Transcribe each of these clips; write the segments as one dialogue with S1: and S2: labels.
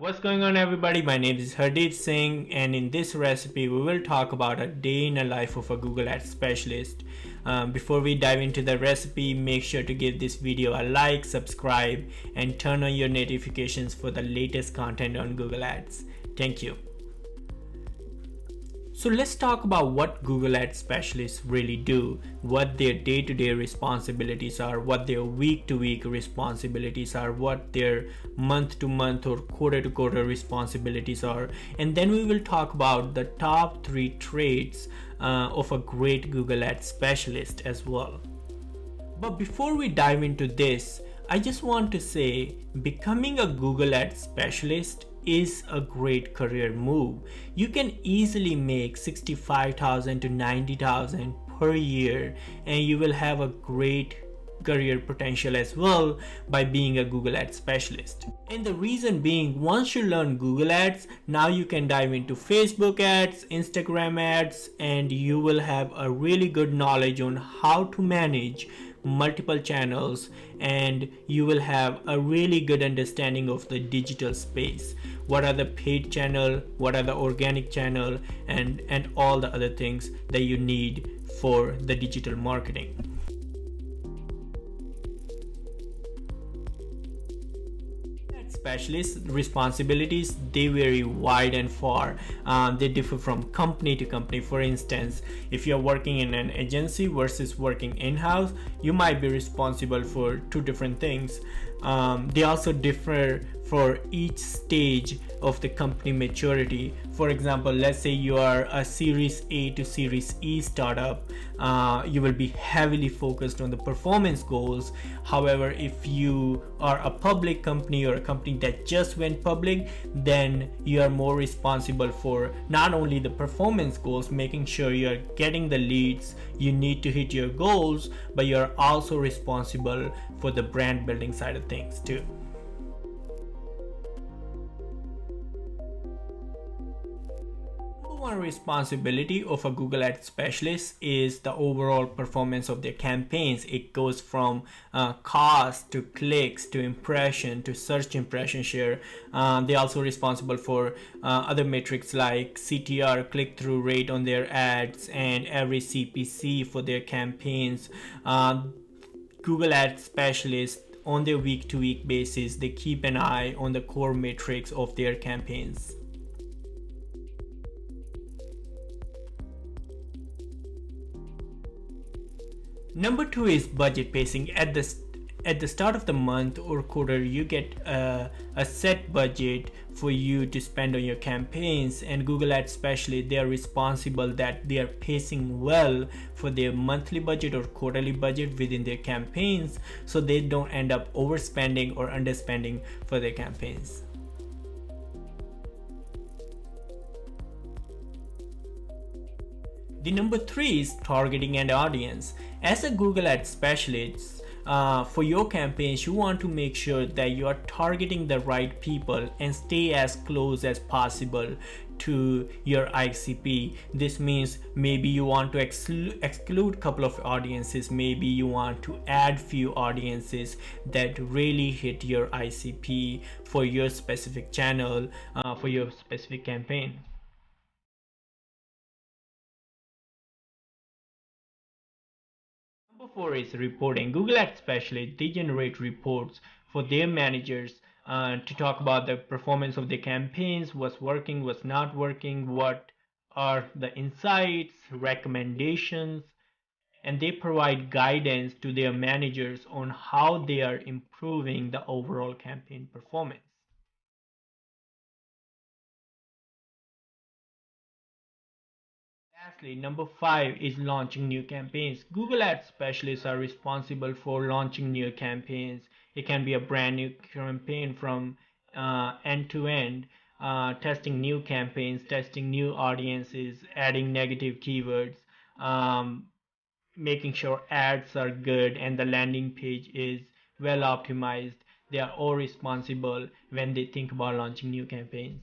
S1: What's going on, everybody? My name is Hardeep Singh, and in this recipe we will talk about a day in the life of a Google Ads specialist. Before we dive into the recipe, make sure to give this video a like, subscribe, and turn on your notifications for the latest content on Google Ads. Thank you. So let's talk about what Google Ads specialists really do, what their day-to-day responsibilities are, what their week-to-week responsibilities are, what their month-to-month or quarter-to-quarter responsibilities are, and then we will talk about the top 3 traits of a great Google Ads specialist as well. But before we dive into this, I just want to say becoming a Google Ads specialist is a great career move. You can easily make 65,000 to 90,000 per year, and you will have a great career potential as well by being a Google Ads specialist. And the reason being, once you learn Google Ads, now you can dive into Facebook ads, Instagram ads, and you will have a really good knowledge on how to manage multiple channels, and you will have a really good understanding of the digital space. What are the paid channel, what are the organic channel, and all the other things that you need for the digital marketing. Specialist responsibilities, they vary wide and far. They differ from company to company. For instance, if you're working in an agency versus working in-house, you might be responsible for two different things. They also differ for each stage of the company maturity. For example, let's say you are a Series A to Series E startup, you will be heavily focused on the performance goals. However, if you are a public company or a company that just went public, then you are more responsible for not only the performance goals, making sure you are getting the leads you need to hit your goals, but you are also responsible for the brand building side of things too. One responsibility of a Google Ads specialist is the overall performance of their campaigns. It goes from cost to clicks to impression to search impression share. They're also responsible for other metrics like CTR, click-through rate on their ads, and every CPC for their campaigns. Google Ads specialists, on their week-to-week basis, they keep an eye on the core metrics of their campaigns. Number 2 is budget pacing. At the start of the month or quarter, you get a set budget for you to spend on your campaigns, and Google Ads specialists, they are responsible that they are pacing well for their monthly budget or quarterly budget within their campaigns, so they don't end up overspending or underspending for their campaigns. The number 3 is targeting an audience. As a Google Ads specialist, for your campaigns, you want to make sure that you are targeting the right people and stay as close as possible to your ICP. This means maybe you want to exclude a couple of audiences, maybe you want to add few audiences that really hit your ICP for your specific channel, for your specific campaign. Number 4 is reporting. Google Ads specialists, they generate reports for their managers to talk about the performance of their campaigns, what's working, what's not working, what are the insights, recommendations, and they provide guidance to their managers on how they are improving the overall campaign performance. Lastly, number 5 is launching new campaigns. Google Ads specialists are responsible for launching new campaigns. It can be a brand new campaign from end to end, testing new campaigns, testing new audiences, adding negative keywords, making sure ads are good and the landing page is well optimized. They are all responsible when they think about launching new campaigns.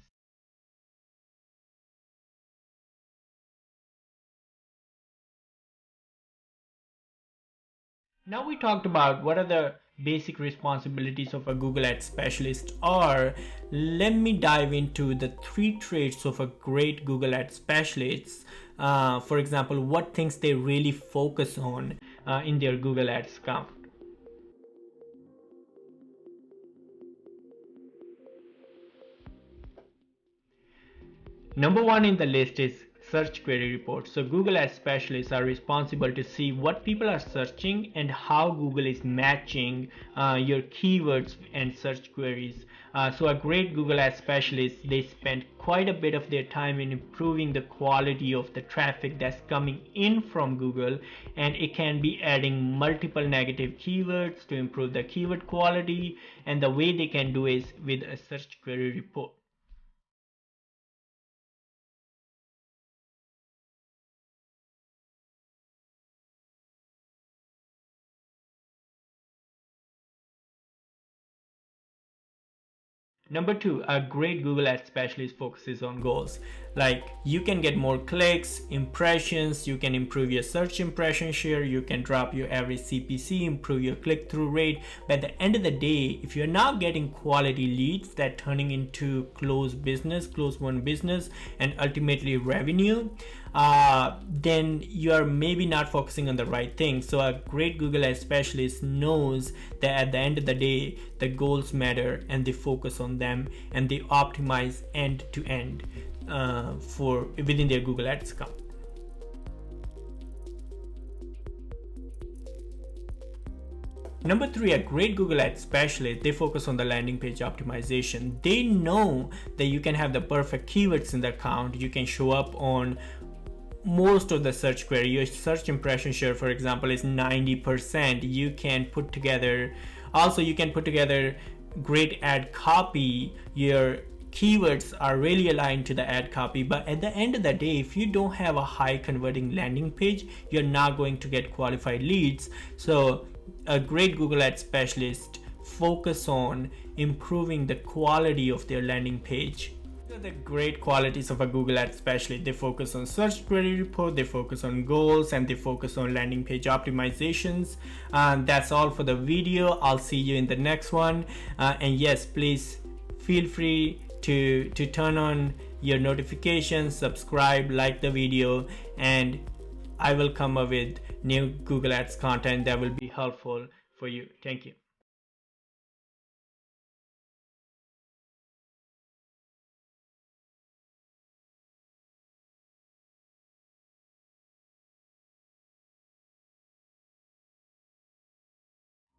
S1: Now we talked about what are the basic responsibilities of a Google Ads specialist are, let me dive into the 3 traits of a great Google Ads specialist. For example, what things they really focus on in their Google Ads account. Number 1 in the list is search query reports. So Google Ads specialists are responsible to see what people are searching and how Google is matching your keywords and search queries. So a great Google Ads specialist, they spend quite a bit of their time in improving the quality of the traffic that's coming in from Google, and it can be adding multiple negative keywords to improve the keyword quality, and the way they can do is with a search query report. Number 2, a great Google Ads specialist focuses on goals. Like, you can get more clicks, impressions, you can improve your search impression share, you can drop your average CPC, improve your click-through rate. But at the end of the day, if you're not getting quality leads that turning into close won business, and ultimately revenue, then you are maybe not focusing on the right thing. So a great Google Ads specialist knows that at the end of the day, the goals matter, and they focus on them, and they optimize end to end for within their Google Ads account. Number 3, a great Google Ads specialist, they focus on the landing page optimization. They know that you can have the perfect keywords in the account. You can show up on most of the search query. Your search impression share, for example, is 90%. You can put together great ad copy. Your keywords are really aligned to the ad copy, but at the end of the day, if you don't have a high converting landing page, you're not going to get qualified leads. So a great Google Ads specialist focus on improving the quality of their landing page. The great qualities of a Google Ads specialist: they focus on search query report, they focus on goals, and they focus on landing page optimizations. And that's all for the video. I'll see you in the next one. And yes, please feel free to turn on your notifications, subscribe, like the video, and I will come up with new Google Ads content that will be helpful for you. Thank you.